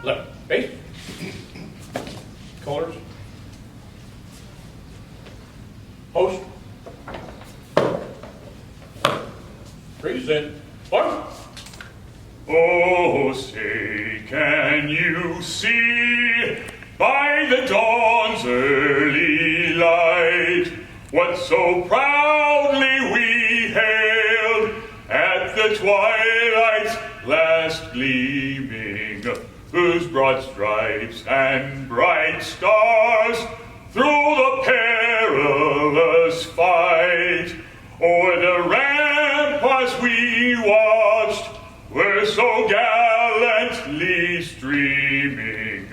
Left. Base. Colors. Host. Present. One. Oh, say, can you see by the dawn's early light what so proudly we hailed at the twilight's last gleaming, whose broad stripes and bright stars through the perilous fight o'er the ramparts we watched were so gallantly streaming,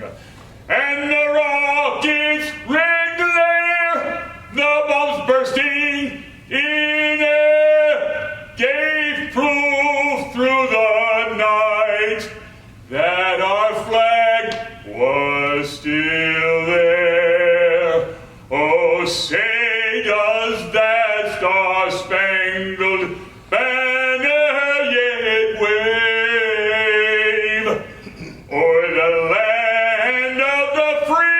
and the rockets' red glare, the bombs bursting in air, gave proof through the night that our flag was still there. Oh, say does that star-spangled banner yet wave o'er the land of the free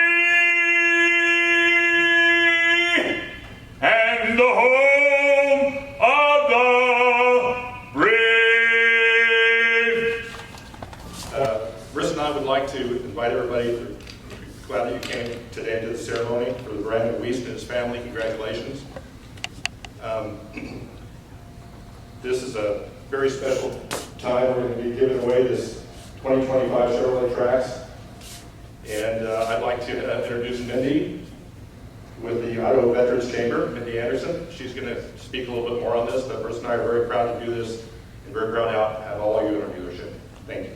and the home of the brave? Bruce and I would like to invite everybody, glad that you came today to the ceremony for the Brandon Weast and his family. Congratulations. This is a very special time. We're going to be giving away this 2025 Chevrolet Trax. And I'd like to introduce Mindy with the Idaho Veterans Chamber, Mindy Anderson. She's going to speak a little bit more on this, but Bruce and I are very proud to do this and very proud to have all of you in our dealership. Thank you.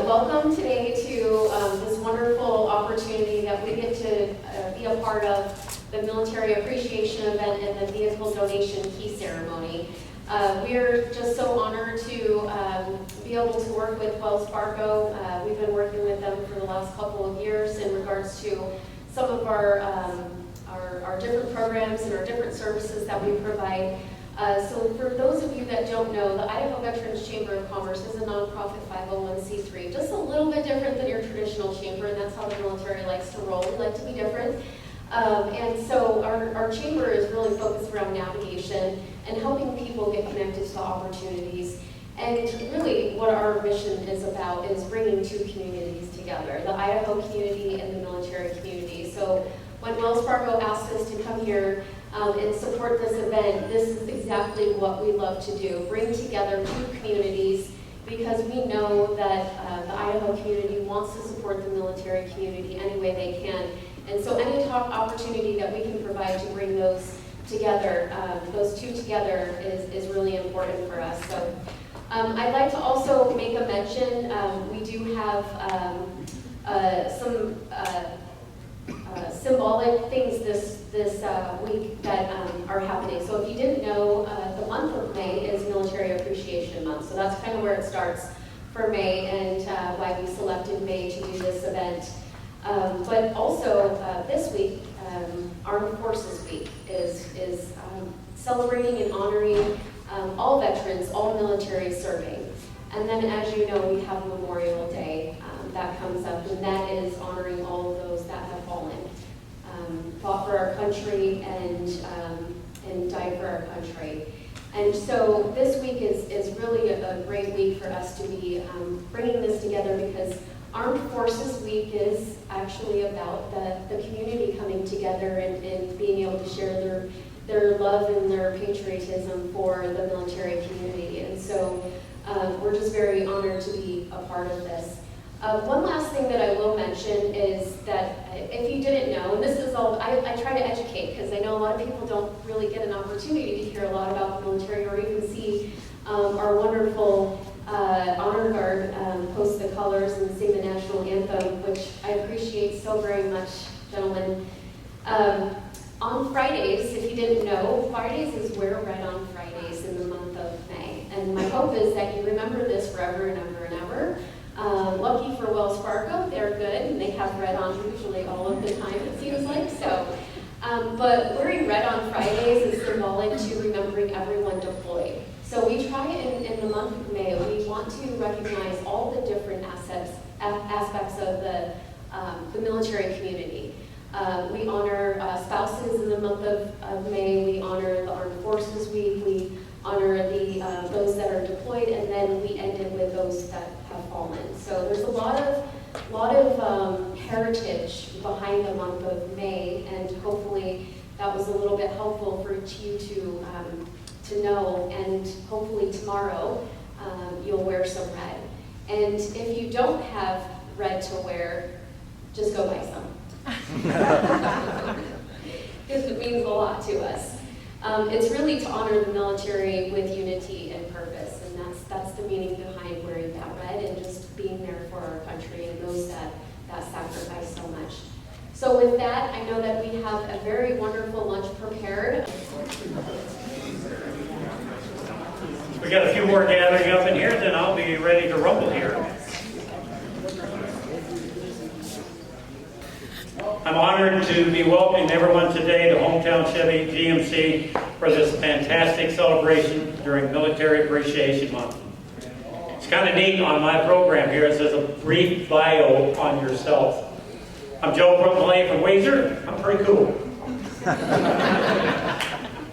Welcome today to this wonderful opportunity that we get to be a part of the military appreciation event and the vehicle donation key ceremony. We're just so honored to be able to work with Wells Fargo. We've been working with them for the last couple of years in regards to some of our different programs and our different services that we provide. So for those of you that don't know, the Idaho Veterans Chamber of Commerce is a nonprofit 501c3, just a little bit different than your traditional chamber, and that's how the military likes to roll. We like to be different. And so our chamber is really focused around navigation and helping people get connected to opportunities. And really what our mission is about is bringing two communities together, the Idaho community and the military community. So when Wells Fargo asked us to come here and support this event, this is exactly what we love to do, bring together two communities, because we know that the Idaho community wants to support the military community any way they can. And so any opportunity that we can provide to bring those together, those two together is really important for us. So I'd like to also make a mention, we do have some symbolic things this week that are happening. So if you didn't know, the month of May is Military Appreciation Month. So that's kind of where it starts for May and why we selected May to do this event. But also this week, Armed Forces Week is celebrating and honoring all veterans, all military serving. And then, as you know, we have Memorial Day that comes up, and that is honoring all of those that have fallen, fought for our country and died for our country. And so this week is really a great week for us to be bringing this together, because Armed Forces Week is actually about the community coming together and being able to share their love and their patriotism for the military community. And so we're just very honored to be a part of this. One last thing that I will mention is that if you didn't know, and this is all, I try to educate, because I know a lot of people don't really get an opportunity to hear a lot about the military or even see our wonderful honor guard post the colors and sing the national anthem, which I appreciate so very much, gentlemen. On Fridays, if you didn't know, Fridays is Wear Red on Fridays in the month of May. And my hope is that you remember this forever and ever and ever. Lucky for Wells Fargo, have red on usually all of the time, it seems like. So, but wearing red on Fridays is symbolic to remembering everyone deployed. So we try in the month of May, we want to recognize all the different aspects of the military community. We honor spouses in the month of May. We honor the Armed Forces Week. We honor those that are deployed, and then we end it with those that have fallen. So there's a lot of heritage behind the month of May, and hopefully that was a little bit helpful for you to know. And hopefully tomorrow you'll wear some red. And if you don't have red to wear, just go buy some. Because it means a lot to us. It's really to honor the military with unity and purpose, and that's the meaning behind wearing that red and just being there for our country and those that sacrifice so much. So with that, I know that we have a very wonderful lunch prepared. We got a few more gathering up in here, then I'll be ready to rumble here. I'm honored to be welcoming everyone today to Hometown Chevy GMC for this fantastic celebration during Military Appreciation Month. It's kind of neat on my program here. It says a brief bio on yourself. I'm Joe Fruitland from Weast. I'm pretty cool.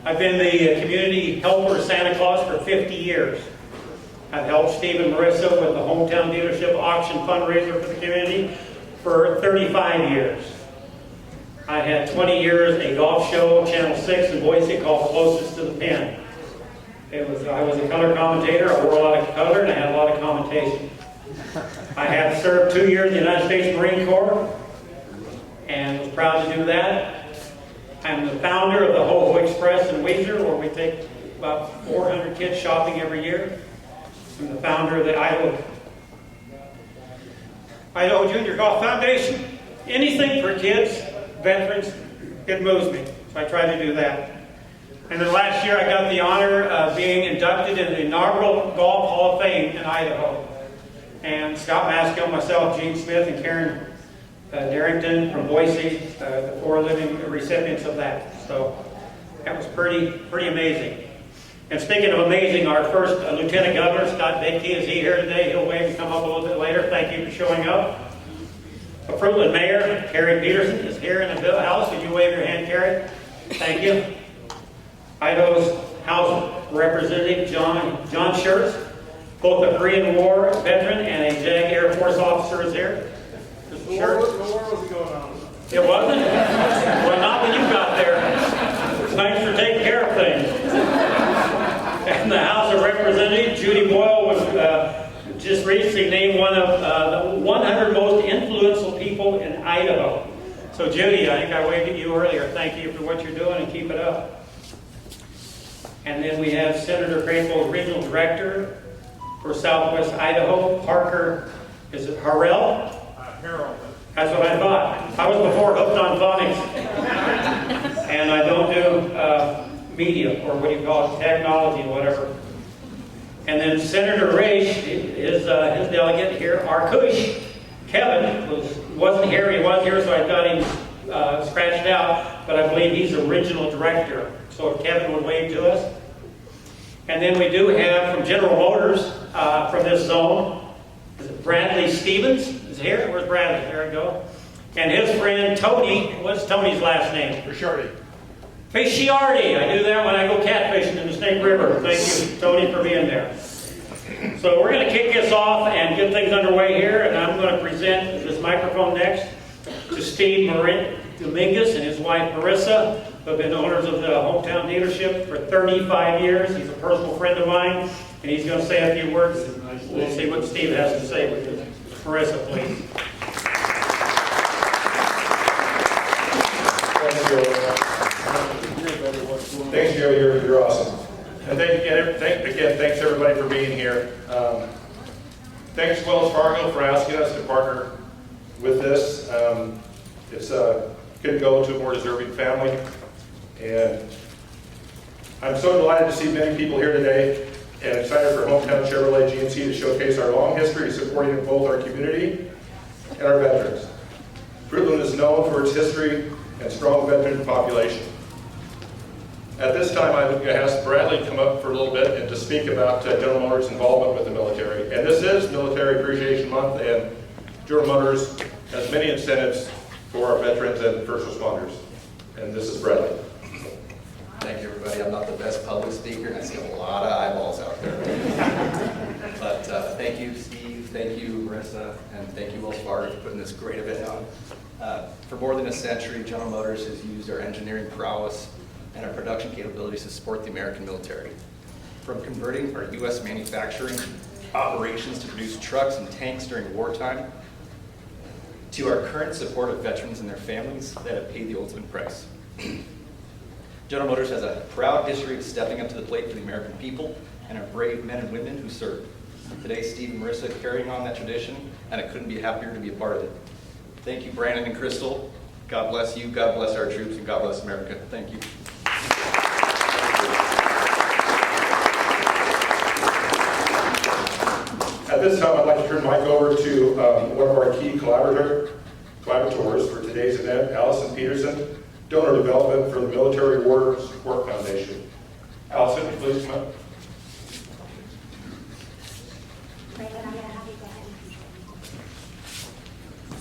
I've been the community helper Santa Claus for 50 years. I've helped Steve and Marissa with the hometown dealership auction fundraiser for the community for 35 years. I had 20 years a golf show, Channel 6 in Boise, called Closest to the Pin. I was a color commentator. I wore a lot of color and I had a lot of commentation. I have served 2 years in the United States Marine Corps and was proud to do that. I'm the founder of the Ho-Ho Express in Weast, where we take about 400 kids shopping every year. I'm the founder of the Idaho Junior Golf Foundation. Anything for kids, veterans, it moves me. So I try to do that. And then last year I got the honor of being inducted in the inaugural Golf Hall of Fame in Idaho. And Scott Maskill, myself, Gene Smith, and Karen Darrington from Boise, the 4 living recipients of that. So that was pretty amazing. And speaking of amazing, our first Lieutenant Governor, Scott Dickey, is he here today? He'll wave and come up a little bit later. Thank you for showing up. A Fruitland Mayor, Carrie Peterson, is here in the house. Would you wave your hand, Carrie? Thank you. Idaho's House Representative, John Schertz, both a Korean War veteran and a JAG Air Force officer, is here. The war was going on. It wasn't? Well, not when you got there. Thanks for taking care of things. And the House of Representatives, Judy Boyle, was just recently named one of the 100 most influential people in Idaho. So Judy, I think I waved at you earlier. Thank you for what you're doing and keep it up. And then we have Senator Crane's Regional Director for Southwest Idaho, Parker, is it Harrell? Harold. That's what I thought. I was before hooked on phonics. And I don't do media, or what do you call it, technology, or whatever. And then Senator Raish, his delegate here, our Kush, Kevin, wasn't here. He was here, so I got him scratched out. But I believe he's the regional director. So if Kevin would wave to us. And then we do have from General Motors, from this zone, is it Bradley Stevens is here. Where's Bradley? There we go. And his friend Tony, what's Tony's last name? Rishardi. Fisciardi. I do that when I go catfishing in the Snake River. Thank you, Tony, for being there. So we're going to kick this off and get things underway here, and I'm going to present this microphone next to Steve Dominguez and his wife Marissa, who have been owners of the hometown dealership for 35 years. He's a personal friend of mine, and he's going to say a few words. We'll see what Steve has to say with it. Marissa, please. Thanks, Joe. You're awesome. And thanks everybody for being here. Thanks to Wells Fargo for asking us to partner with this. It's could go to a more deserving family, and I'm so delighted to see many people here today, and excited for Hometown Chevrolet GMC to showcase our long history of supporting both our community and our veterans. Fruitland is known for its history and strong veteran population. At this time, I'm going to ask Bradley to come up for a little bit and to speak about General Motors' involvement with the military. And this is Military Appreciation Month, and General Motors has many incentives for our veterans and first responders. And this is Bradley. Thank you, everybody. I'm not the best public speaker, and I see a lot of eyeballs out there. But thank you, Steve. Thank you, Marissa. And thank you, Wells Fargo, for putting this great event on. For more than a century, General Motors has used our engineering prowess and our production capabilities to support the American military. From converting our U.S. manufacturing operations to produce trucks and tanks during wartime, to our current support of veterans and their families that have paid the ultimate price. General Motors has a proud history of stepping up to the plate for the American people and our brave men and women who serve. Today, Steve and Marissa are carrying on that tradition, and I couldn't be happier to be a part of it. Thank you, Brandon and Crystal. God bless you, God bless our troops, and God bless America. Thank you. At this time, I'd like to turn the mic over to one of our key collaborators for today's event, Allison Peterson, Donor Development for the Military War Support Foundation. Allison, please come up. Brandon, I'm going to have you go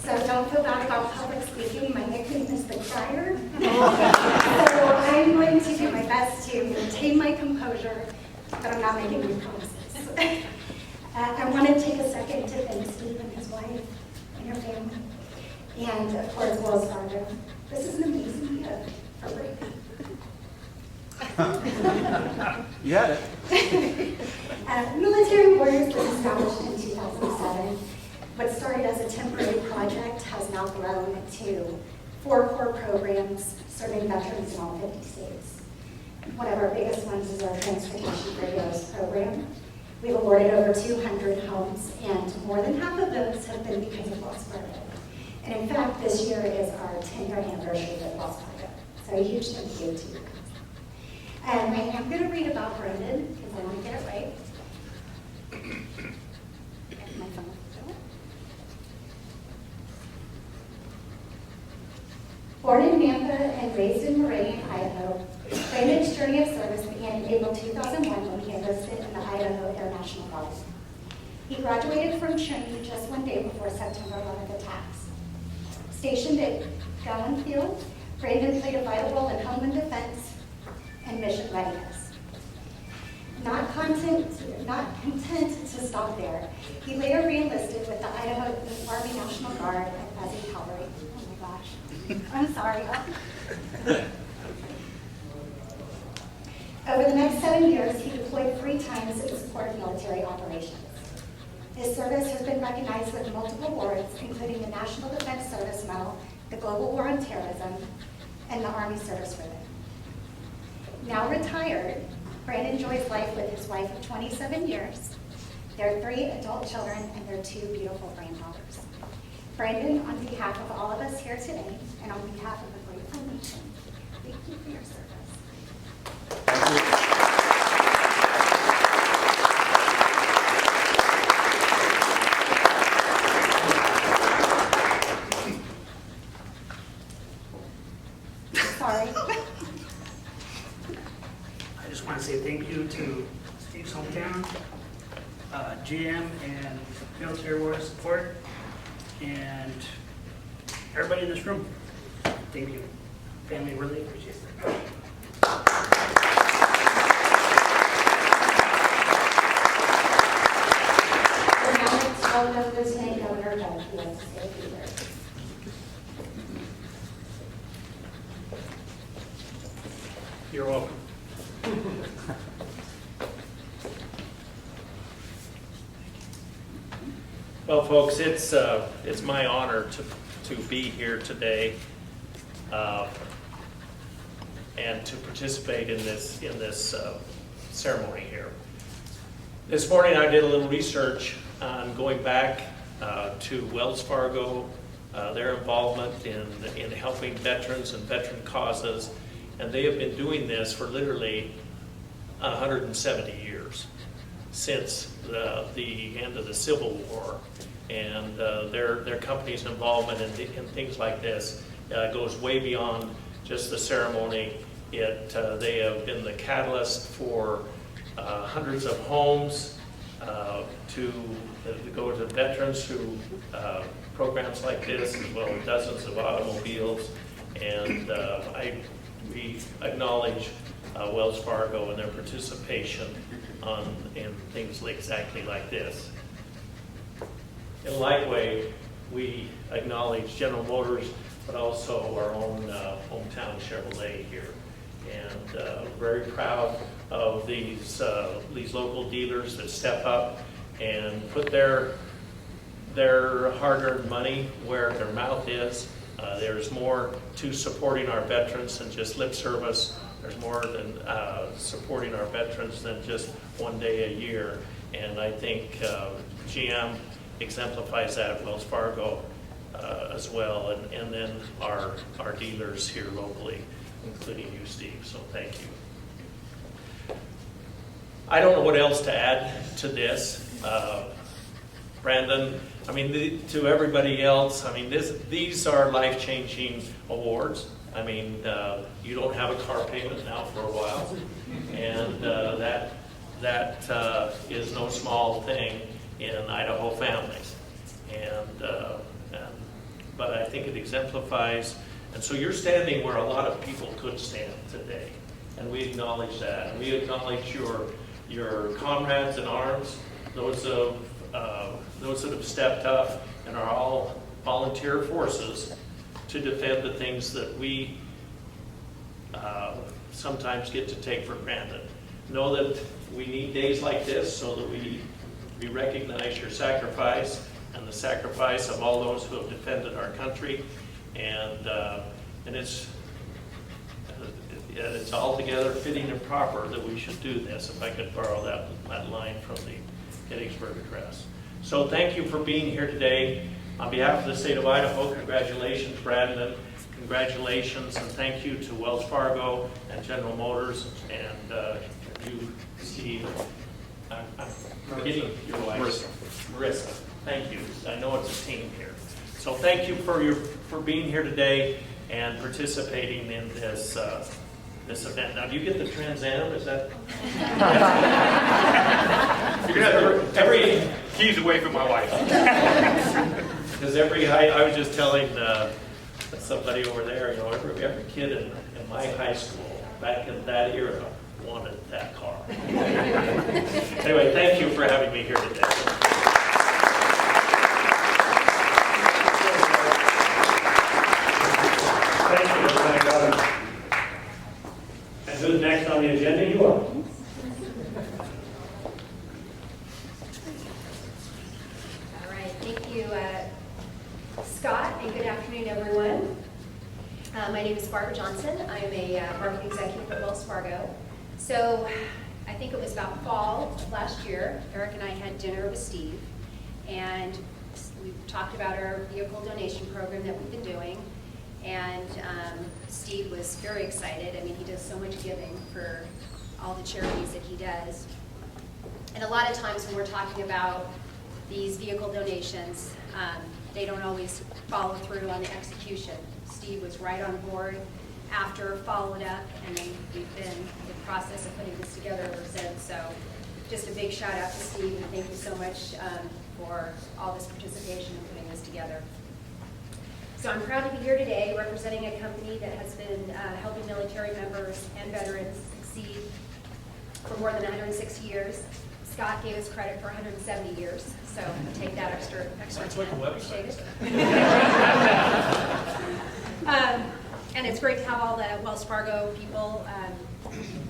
ahead. So don't feel bad about public speaking. My nickname is the crier. So I'm going to do my best to maintain my composure, but I'm not making any promises. I want to take a second to thank Steve and his wife and her family, and of course Wells Fargo. This is an amazing gift for Brandon. You had it. Military Warriors was established in 2007. What started as a temporary project has now grown to 4 core programs serving veterans in all 50 states. One of our biggest ones is our Transportation for Heroes program. We've awarded over 200 homes, and more than half of those have been because of Wells Fargo. And in fact, this year is our 10-year anniversary with Wells Fargo. So a huge thank you to you. And I am going to read about Brandon, because I want to get it right. My phone. Born in Nampa and raised in Moraine, Idaho, Brandon's journey of service began in April 2001 when he enlisted in the Idaho Air National Guard. He graduated from training just one day before September 11th attacks. Stationed at Gowan Field, Brandon played a vital role in homeland defense and mission readiness. Not content to stop there, he later re-enlisted with the Idaho Army National Guard and Pheasant Cavalry. Oh my gosh, I'm sorry. Over the next 7 years, he deployed 3 times to support military operations. His service has been recognized with multiple awards, including the National Defense Service Medal, the Global War on Terrorism, and the Army Service Ribbon. Now retired, Brandon enjoys life with his wife of 27 years, their 3 adult children, and their 2 beautiful granddaughters. Brandon, on behalf of all of us here today, and on behalf of the grateful nation, thank you for your service. Sorry. I just want to say thank you to Steve's hometown, GM, and Military War Support, and everybody in this room. Thank you. Family really appreciates it. Lieutenant Governor Doug, who wants to say a few words. You're welcome. Well, folks, it's my honor to be here today and to participate in this ceremony here. This morning, I did a little research on going back to Wells Fargo, their involvement in helping veterans and veteran causes, and they have been doing this for literally 170 years since the end of the Civil War. And their company's involvement in things like this goes way beyond just the ceremony. They have been the catalyst for hundreds of homes to go to veterans through programs like this, as well as dozens of automobiles. And we acknowledge Wells Fargo and their participation in things exactly like this. In like way, we acknowledge General Motors, but also our own hometown Chevrolet here. And very proud of these local dealers that step up and put their hard-earned money where their mouth is. There's more to supporting our veterans than just lip service. There's more than supporting our veterans than just one day a year. And I think GM exemplifies that at Wells Fargo as well, and then our dealers here locally, including you, Steve, so thank you. I don't know what else to add to this. Brandon, I mean, to everybody else, I mean, these are life-changing awards. I mean, you don't have a car payment now for a while, and that is no small thing in Idaho families. But I think it exemplifies, and so you're standing where a lot of people could stand today, and we acknowledge that. And we acknowledge your comrades in arms, those that have stepped up and are all volunteer forces to defend the things that we sometimes get to take for granted. Know that we need days like this so that we recognize your sacrifice and the sacrifice of all those who have defended our country, and it's altogether fitting and proper that we should do this, if I could borrow that line from the Gettysburg Address. So thank you for being here today. On behalf of the state of Idaho, congratulations, Brandon. Congratulations and thank you to Wells Fargo and General Motors and you, Steve. I'm forgetting your wife, Marissa. Thank you. I know it's a team here. So thank you for being here today and participating in this event. Now, do you get the Trans Am? Is that? You're gonna have to every keys away from my wife. Because I was just telling somebody over there, you know, every kid in my high school back in that era wanted that car. Anyway, thank you for having me here today. Thank you, Lieutenant Governor. And who's next on the agenda? You are. All right, thank you, Scott, and good afternoon, everyone. My name is Barbara Johnson. I'm a marketing executive at Wells Fargo. So I think it was about fall of last year, Eric and I had dinner with Steve, and we talked about our vehicle donation program that we've been doing. And Steve was very excited. I mean, he does so much giving for all the charities that he does. And a lot of times when we're talking about these vehicle donations, they don't always follow through on the execution. Steve was right on board after, followed up, and we've been in the process of putting this together ever since. So just a big shout out to Steve, and thank you so much for all this participation in putting this together. So I'm proud to be here today representing a company that has been helping military members and veterans succeed for more than 160 years. Scott gave us credit for 170 years, so take that extra That's what the website appreciate it. And it's great to have all the Wells Fargo people,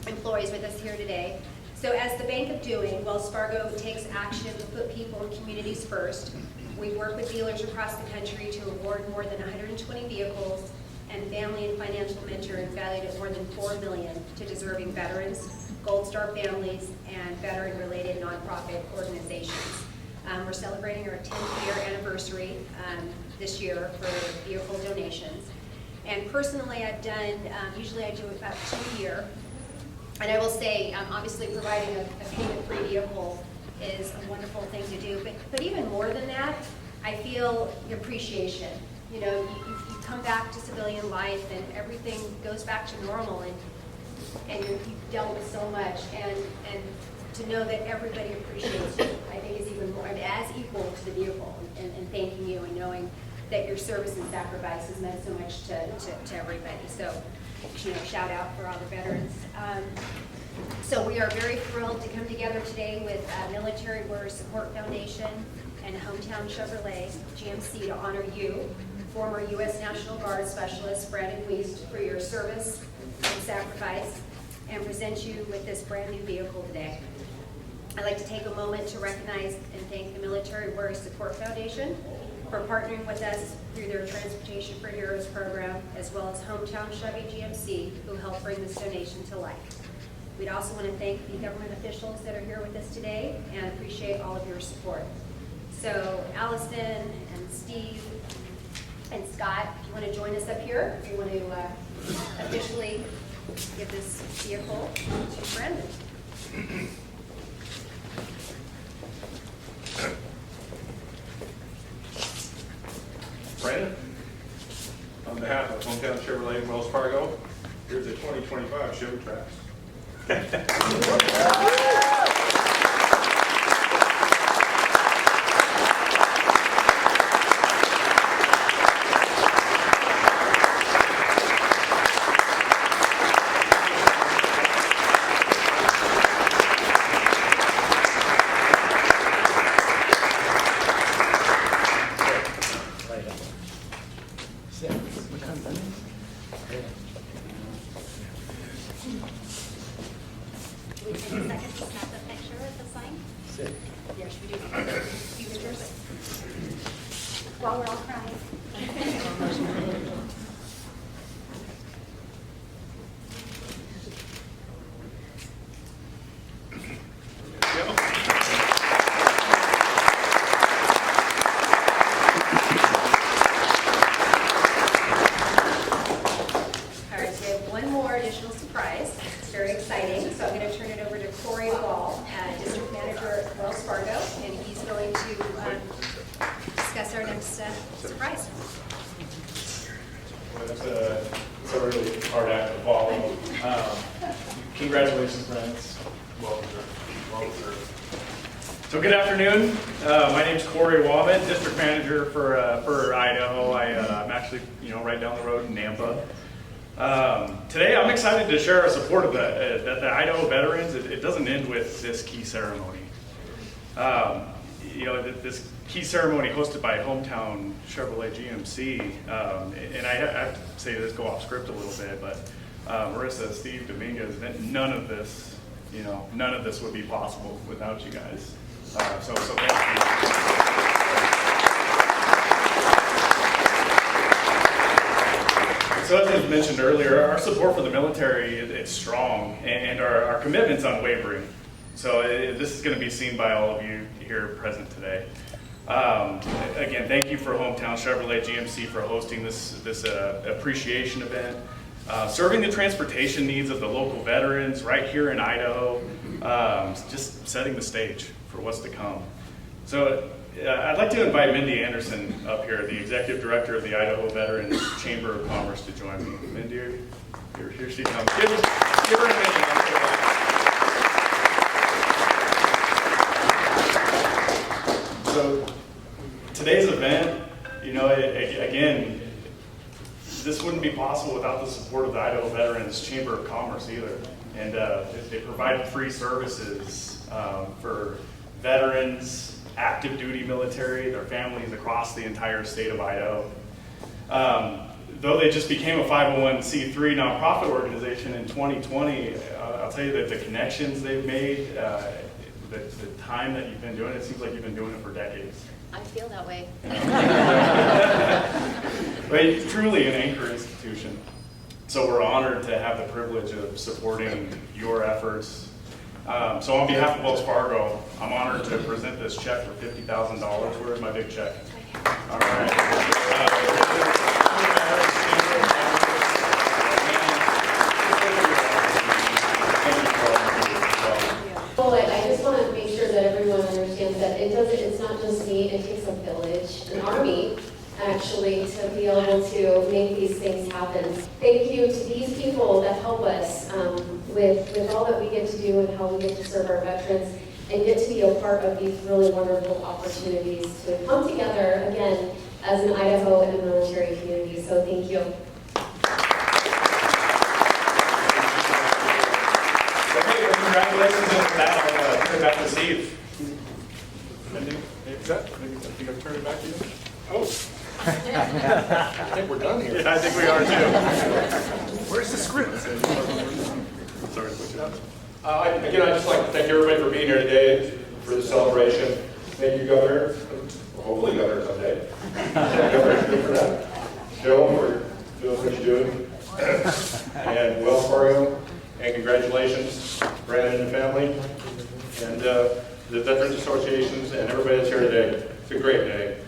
employees with us here today. So as the Bank of Doing, Wells Fargo takes action to put people and communities first. We work with dealers across the country to award more than 120 vehicles and family and financial mentoring valued at more than $4 million to deserving veterans, Gold Star families, and veteran-related nonprofit organizations. We're celebrating our 10th year anniversary this year for vehicle donations. And personally, I've done, usually I do about 2 a year. And I will say, obviously providing a payment-free vehicle is a wonderful thing to do. But even more than that, I feel appreciation. You know, you come back to civilian life and everything goes back to normal, and you've dealt with so much, and to know that everybody appreciates you, I think is even more, as equal to the vehicle, and thanking you and knowing that your service and sacrifice has meant so much to everybody. So, you know, shout out for all the veterans. So we are very thrilled to come together today with Military Warrior Support Foundation and Hometown Chevrolet GMC to honor you, former U.S. National Guard Specialist Brandon Weast, for your service and sacrifice, and present you with this brand new vehicle today. I'd like to take a moment to recognize and thank the Military Warrior Support Foundation for partnering with us through their Transportation for Heroes program, as well as Hometown Chevy GMC, who helped bring this donation to life. We'd also want to thank the government officials that are here with us today and appreciate all of your support. So Allison and Steve and Scott, if you want to join us up here, if you want to officially give this vehicle to Brandon. Brandon, on behalf of Hometown Chevrolet in Wells Fargo, here's a 2025 Chevrolet Trax. We take a second to snap a picture of the sign Yes, we do. Signatures. while we're all crying. All right, so we have one more additional surprise. It's very exciting. So I'm going to turn it over to Corey Wall, District Manager at Wells Fargo, and he's going to discuss our next surprise. Well, it's a really hard act to follow. Congratulations, friends. Well deserved. Well deserved. So good afternoon. My name's Corey Wallman, District Manager for Idaho. I'm actually right down the road in Nampa. Today I'm excited to share our support of the Idaho veterans. It doesn't end with this key ceremony. This key ceremony hosted by Hometown Chevrolet GMC, and I have to say this, go off script a little bit, but Marissa, Steve, Dominguez, none of this would be possible without you guys. So thank you. So as I mentioned earlier, our support for the military it's strong, and our commitment's unwavering. So this is going to be seen by all of you here present today. Again, thank you for Hometown Chevrolet GMC for hosting this appreciation event, serving the transportation needs of the local veterans right here in Idaho, just setting the stage for what's to come. So I'd like to invite Mindy Anderson up here, the Executive Director of the Idaho Veterans Chamber of Commerce, to join me. Mindy, here she comes. Give her a minute. So today's event, again, this wouldn't be possible without the support of the Idaho Veterans Chamber of Commerce either. And they provide free services for veterans, active duty military, their families across the entire state of Idaho. Though they just became a 501c3 nonprofit organization in 2020, I'll tell you that the connections they've made, the time that you've been doing it, seems like you've been doing it for decades. I feel that way. But it's truly an anchor institution. So we're honored to have the privilege of supporting your efforts. So on behalf of Wells Fargo, I'm honored to present this check for $50,000. Where's my big check? All right. Well, I just want to make sure that everyone understands that it's not just me, it takes a village, and actually, to be able to make these things happen. Thank you to these people that help us with all that we get to do and how we get to serve our veterans and get to be a part of these really wonderful opportunities to come together, again, as an Idaho and a military community. So thank you. Okay, well, congratulations on that. I'll turn it back to Steve. Mindy, maybe that? Maybe I think I'll turn it back to you. Oh. I think we're done here. Yeah, I think we are too. Where's the script? Sorry to put you out. Again, I'd just like to thank everybody for being here today for the celebration. Thank you, Governor. Well, hopefully, Governor someday. Governor, good for that. Joe, for doing what you're doing. And Wells Fargo. And congratulations, Brandon and family. And the Veterans Associations and everybody that's here today. It's a great day.